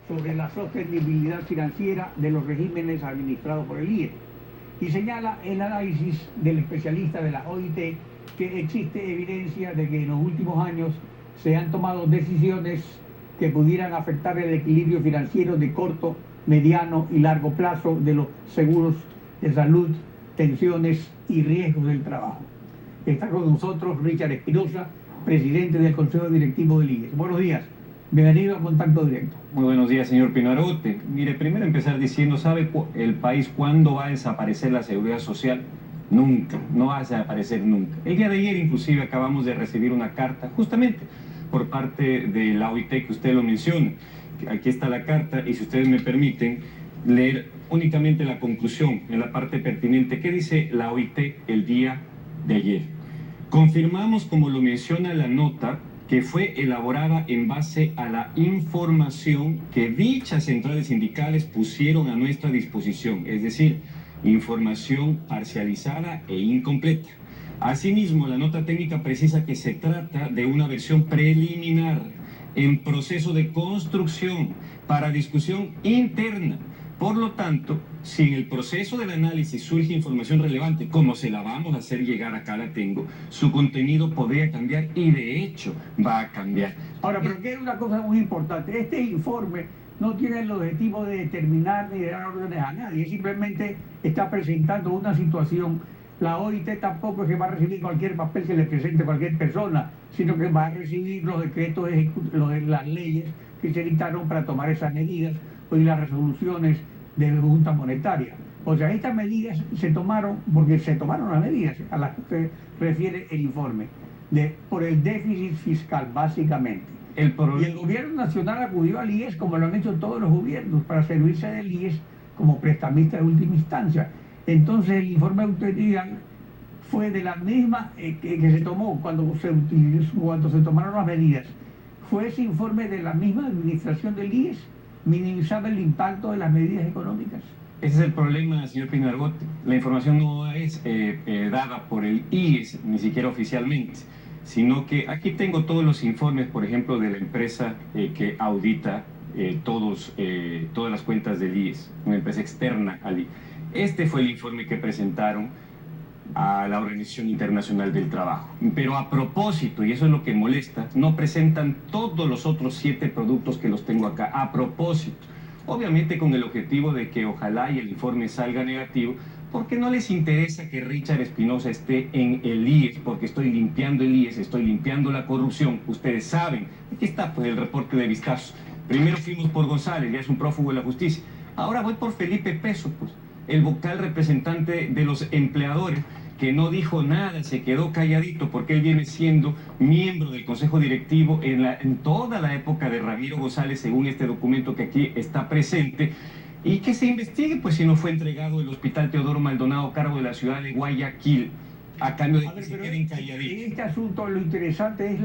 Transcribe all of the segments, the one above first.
sobre la sostenibilidad financiera de los regímenes administrados por el IES y señala el análisis del especialista de la OIT que existe evidencia de que en los últimos años se han tomado decisiones que pudieran afectar el equilibrio financiero de corto, mediano y largo plazo de los seguros de salud, pensiones y riesgos del trabajo. Está con nosotros Richard Espinosa, presidente del Consejo Directivo del IES. Buenos días, bienvenido a Contacto Directo. Muy buenos días, señor Pinarote. Mire, primero empezar diciendo, ¿sabe el país cuándo va a desaparecer la seguridad social? Nunca, no va a desaparecer nunca. El día de ayer inclusive acabamos de recibir una carta justamente por parte de la OIT que usted lo menciona. Aquí está la carta y si ustedes me permiten leer únicamente la conclusión en la parte pertinente. ¿Qué dice la OIT el día de ayer? Confirmamos, como lo menciona la nota, que fue elaborada en base a la información que dichas centrales sindicales pusieron a nuestra disposición, es decir, información parcializada e incompleta. Asimismo, la nota técnica precisa que se trata de una versión preliminar en proceso de construcción para discusión interna. Por lo tanto, si en el proceso del análisis surge información relevante, como se la vamos a hacer llegar, acá la tengo, su contenido podría cambiar y de hecho va a cambiar. Ahora, pero que es una cosa muy importante, este informe no tiene el objetivo de determinar ni de dar órdenes a nadie, simplemente está presentando una situación. La OIT tampoco es que va a recibir cualquier papel que le presente cualquier persona, sino que va a recibir los decretos, las leyes que se dictaron para tomar esas medidas y las resoluciones de Junta Monetaria. O sea, estas medidas se tomaron porque se tomaron las medidas a las que usted refiere el informe, por el déficit fiscal, básicamente. Y el gobierno nacional acudió al IES, como lo han hecho todos los gobiernos, para servirse del IES como prestamista de última instancia. Entonces el informe de autoridad fue de la misma que se tomó cuando se tomaron las medidas. Fue ese informe de la misma administración del IES, minimizaba el impacto de las medidas económicas. Ese es el problema, señor Pinargote. La información no es dada por el IES, ni siquiera oficialmente, sino que aquí tengo todos los informes, por ejemplo, de la empresa que audita todas las cuentas del IES, una empresa externa al IES. Este fue el informe que presentaron a la Organización Internacional del Trabajo. Pero a propósito, y eso es lo que molesta, no presentan todos los otros 7 productos que los tengo acá, a propósito. Obviamente con el objetivo de que ojalá y el informe salga negativo, porque no les interesa que Richard Espinosa esté en el IES, porque estoy limpiando el IES, estoy limpiando la corrupción. Ustedes saben, aquí está pues el reporte de vistazos. Primero fuimos por González, ya es un prófugo de la justicia. Ahora voy por Felipe Peso, pues, el vocal representante de los empleadores, que no dijo nada, se quedó calladito porque él viene siendo miembro del Consejo Directivo en toda la época de Ramiro González, según este documento que aquí está presente, y que se investigue pues si no fue entregado el Hospital Teodoro Maldonado a cargo de la ciudad de Guayaquil, a cambio de que se queden calladitos. En este asunto lo interesante es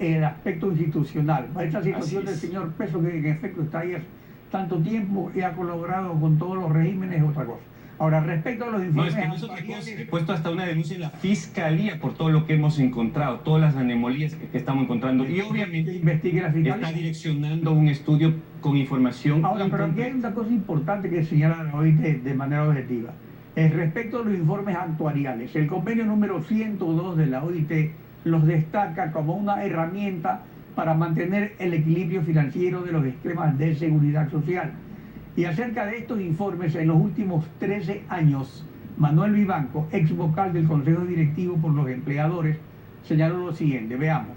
el aspecto institucional. Esta situación del señor Peso, que en efecto está ahí hace tanto tiempo y ha colaborado con todos los regímenes, es otra cosa. Ahora, respecto a los informes... No, es que no es otra cosa. He puesto hasta una denuncia en la Fiscalía por todo lo que hemos encontrado, todas las anomalías que estamos encontrando. Y obviamente investigue la Fiscalía. Está direccionando un estudio con información... Ahora, pero aquí hay una cosa importante que señala hoy de manera objetiva. Respecto a los informes actuariales, el convenio número 102 de la OIT los destaca como una herramienta para mantener el equilibrio financiero de los esquemas de seguridad social. Y acerca de estos informes, en los últimos 13 años, Manuel Vivanco, ex vocal del Consejo Directivo por los Empleadores, señaló lo siguiente, veamos.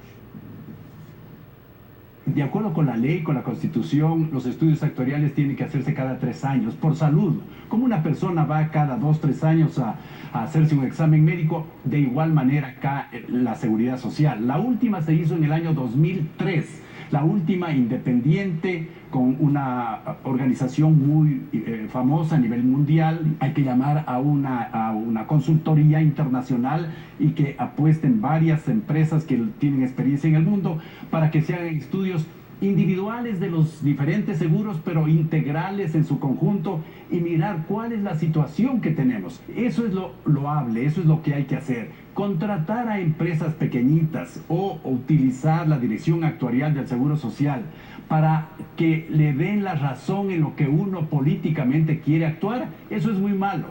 De acuerdo con la ley, con la Constitución, los estudios actuariales tienen que hacerse cada 3 años, por salud. Como una persona va cada 2, 3 años a hacerse un examen médico, de igual manera acá la seguridad social. La última se hizo en el año 2003, la última independiente, con una organización muy famosa a nivel mundial. Hay que llamar a una consultoría internacional y que apuesten varias empresas que tienen experiencia en el mundo para que se hagan estudios individuales de los diferentes seguros, pero integrales en su conjunto, y mirar cuál es la situación que tenemos. Eso es lo loable, eso es lo que hay que hacer. Contratar a empresas pequeñitas o utilizar la dirección actuarial del Seguro Social para que le den la razón en lo que uno políticamente quiere actuar, eso es muy malo.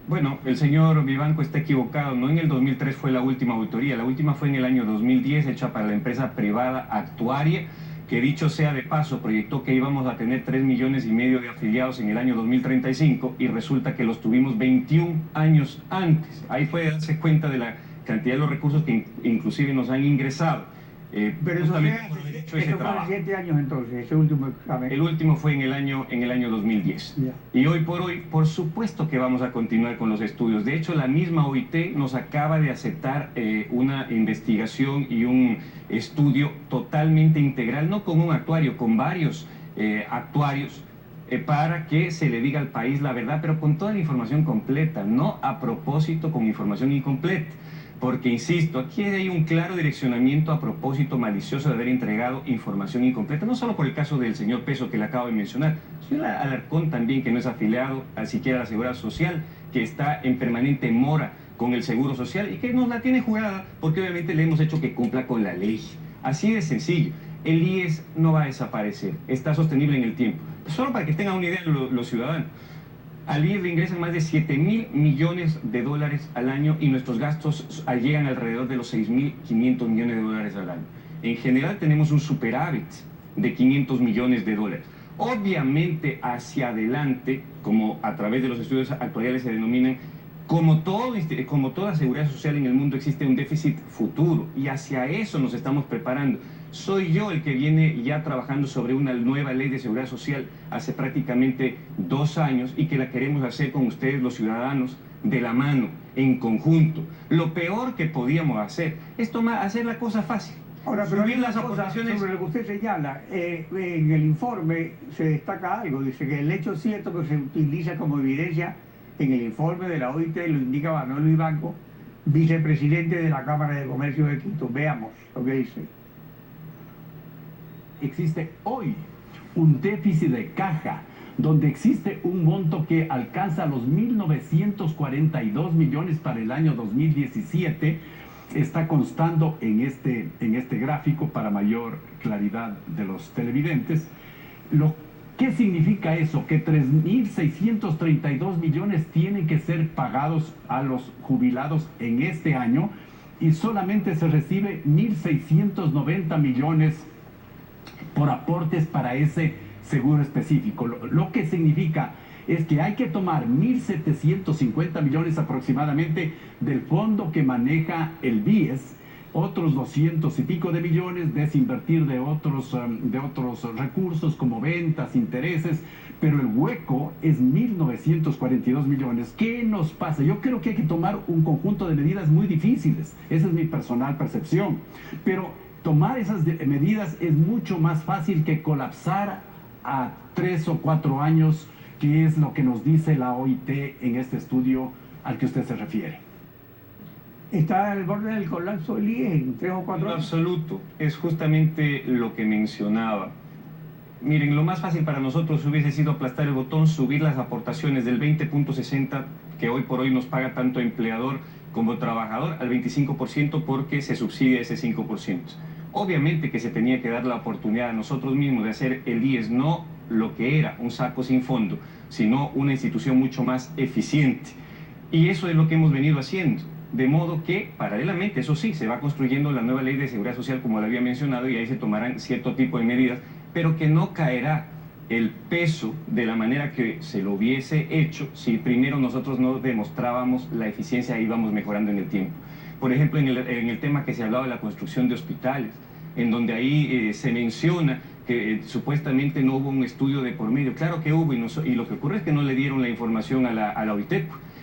Bueno, el señor Vivanco está equivocado. No en el 2003 fue la última auditoría. La última fue en el año 2010, hecha para la empresa privada Actuaria, que dicho sea de paso, proyectó que íbamos a tener 3,5 millones de afiliados en el año 2035 y resulta que los tuvimos 21 años antes. Ahí puede darse cuenta de la cantidad de los recursos que inclusive nos han ingresado. Pero eso, fue 7 años entonces, ese último examen. El último fue en el año 2010. Yeah. Y hoy por hoy, por supuesto que vamos a continuar con los estudios. De hecho, la misma OIT nos acaba de aceptar una investigación y un estudio totalmente integral, no con un actuario, con varios actuarios, para que se le diga al país la verdad, pero con toda la información completa, no a propósito con información incompleta. Porque, insisto, aquí hay un claro direccionamiento a propósito malicioso de haber entregado información incompleta, no solo por el caso del señor Peso que le acabo de mencionar, sino Alarcón también, que no es afiliado a siquiera a la Seguridad Social, que está en permanente mora con el Seguro Social y que nos la tiene jugada porque obviamente le hemos hecho que cumpla con la ley. Así de sencillo. El IES no va a desaparecer, está sostenible en el tiempo. Solo para que tengan una idea los ciudadanos. Al IES le ingresan más de 7,000 millones de dólares al año y nuestros gastos llegan alrededor de los 6,500 millones de dólares al año. En general tenemos un superávit de 500 millones de dólares. Obviamente hacia adelante, como a través de los estudios actuariales se denominan, como toda seguridad social en el mundo existe un déficit futuro y hacia eso nos estamos preparando. Soy yo el que viene ya trabajando sobre una nueva ley de seguridad social hace prácticamente 2 años y que la queremos hacer con ustedes los ciudadanos de la mano, en conjunto. Lo peor que podíamos hacer es hacer la cosa fácil. Ahora, pero subir hay las una cosa aportaciones. sobre lo que usted señala, en el informe se destaca algo, dice que el hecho cierto que se utiliza como evidencia en el informe de la OIT, lo indica Manuel Vivanco, vicepresidente de la Cámara de Comercio de Quito. Veamos lo que dice. Existe hoy un déficit de caja donde existe un monto que alcanza los 1.942 millones para el año 2017, está constando en este gráfico para mayor claridad de los televidentes. ¿Qué significa eso? Que 3.632 millones tienen que ser pagados a los jubilados en este año y solamente se recibe 1.690 millones por aportes para ese seguro específico. Lo que significa es que hay que tomar 1.750 millones aproximadamente del fondo que maneja el BIES, otros 200 y pico de millones, desinvertir de otros recursos como ventas, intereses, pero el hueco es 1.942 millones. ¿Qué nos pasa? Yo creo que hay que tomar un conjunto de medidas muy difíciles, esa es mi personal percepción, pero tomar esas medidas es mucho más fácil que colapsar a 3 o 4 años, que es lo que nos dice la OIT en este estudio al que usted se refiere. ¿Está al borde del colapso del IES en 3 o 4 años? En absoluto, es justamente lo que mencionaba. Miren, lo más fácil para nosotros hubiese sido aplastar el botón, subir las aportaciones del 20.60 que hoy por hoy nos paga tanto empleador como trabajador al 25% porque se subsidia ese 5%. Obviamente que se tenía que dar la oportunidad a nosotros mismos de hacer el IES no lo que era, un saco sin fondo, sino una institución mucho más eficiente. Y eso es lo que hemos venido haciendo. De modo que, paralelamente, eso sí, se va construyendo la nueva ley de seguridad social, como lo había mencionado, y ahí se tomarán cierto tipo de medidas, pero que no caerá el peso de la manera que se lo hubiese hecho si primero nosotros no demostrábamos la eficiencia y íbamos mejorando en el tiempo. Por ejemplo, en el tema que se hablaba de la construcción de hospitales, en donde ahí se menciona que supuestamente no hubo un estudio de por medio. Claro que hubo, y lo que ocurre es que no le dieron la información a la OIT.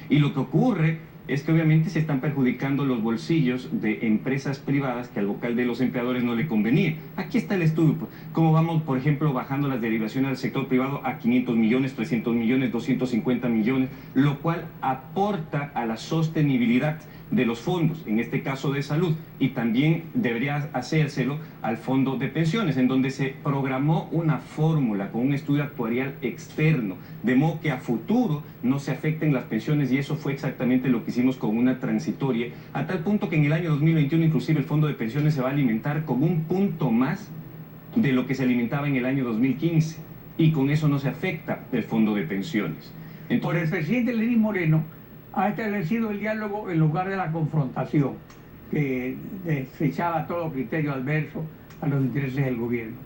Y lo que ocurre es que obviamente se están perjudicando los bolsillos de empresas privadas que al vocal de los empleadores no le convenía. Aquí está el estudio, cómo vamos, por ejemplo, bajando las derivaciones del sector privado a 500 millones, 300 millones, 250 millones, lo cual aporta a la sostenibilidad de los fondos, en este caso de salud, y también debería hacérselo al fondo de pensiones, en donde se programó una fórmula con un estudio actuarial externo, de modo que a futuro no se afecten las pensiones, y eso fue exactamente lo que hicimos con una transitoria, a tal punto que en el año 2021 inclusive el fondo de pensiones se va a alimentar con un punto más de lo que se alimentaba en el año 2015, y con eso no se afecta el fondo de pensiones. Por el presidente Lenín Moreno ha establecido el diálogo en lugar de la confrontación, que desechaba todo criterio adverso a los intereses del gobierno.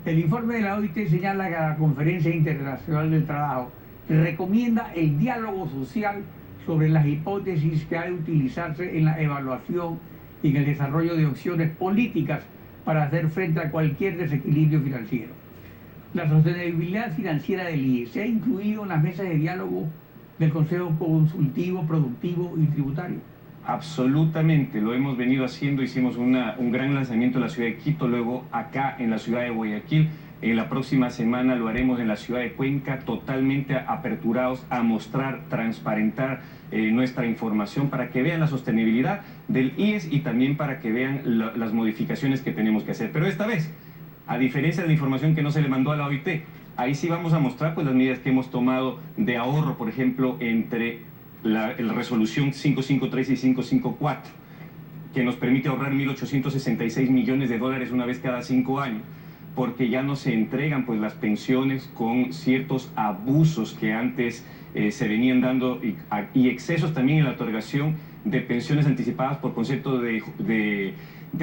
El informe de la OIT señala que la Conferencia Internacional del Trabajo recomienda el diálogo social sobre las hipótesis que ha de utilizarse en la evaluación y en el desarrollo de opciones políticas para hacer frente a cualquier desequilibrio financiero. La sostenibilidad financiera del IES se ha incluido en las mesas de diálogo del Consejo Consultivo, Productivo y Tributario. Absolutamente, lo hemos venido haciendo, hicimos un gran lanzamiento en la ciudad de Quito, luego acá en la ciudad de Guayaquil, en la próxima semana lo haremos en la ciudad de Cuenca, totalmente aperturados a mostrar, transparentar nuestra información para que vean la sostenibilidad del IES y también para que vean las modificaciones que tenemos que hacer. Pero esta vez, a diferencia de la información que no se le mandó a la OIT, ahí sí vamos a mostrar pues las medidas que hemos tomado de ahorro, por ejemplo, entre la resolución 553 y 554, que nos permite ahorrar 1.866 millones de dólares una vez cada 5 años, porque ya no se entregan pues las pensiones con ciertos abusos que antes se venían dando y excesos también en la otorgación de pensiones anticipadas por concepto de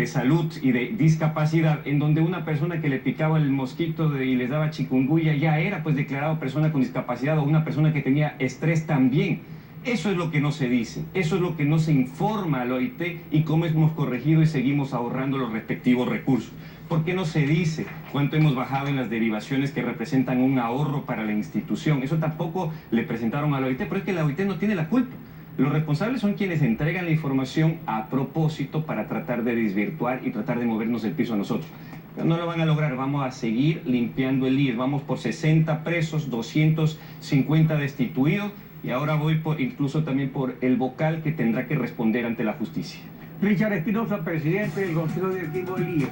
salud y de discapacidad, en donde una persona que le picaba el mosquito y les daba chikungunya ya era pues declarado persona con discapacidad, o una persona que tenía estrés también. Eso es lo que no se dice, eso es lo que no se informa a la OIT y cómo hemos corregido y seguimos ahorrando los respectivos recursos. ¿Por qué no se dice cuánto hemos bajado en las derivaciones que representan un ahorro para la institución? Eso tampoco le presentaron a la OIT, pero es que la OIT no tiene la culpa. Los responsables son quienes entregan la información a propósito para tratar de desvirtuar y tratar de movernos el piso a nosotros. Pero no lo van a lograr, vamos a seguir limpiando el IES. Vamos por 60 presos, 250 destituidos y ahora voy incluso también por el vocal que tendrá que responder ante la justicia. Richard Espinosa, presidente del Consejo Directivo del IES.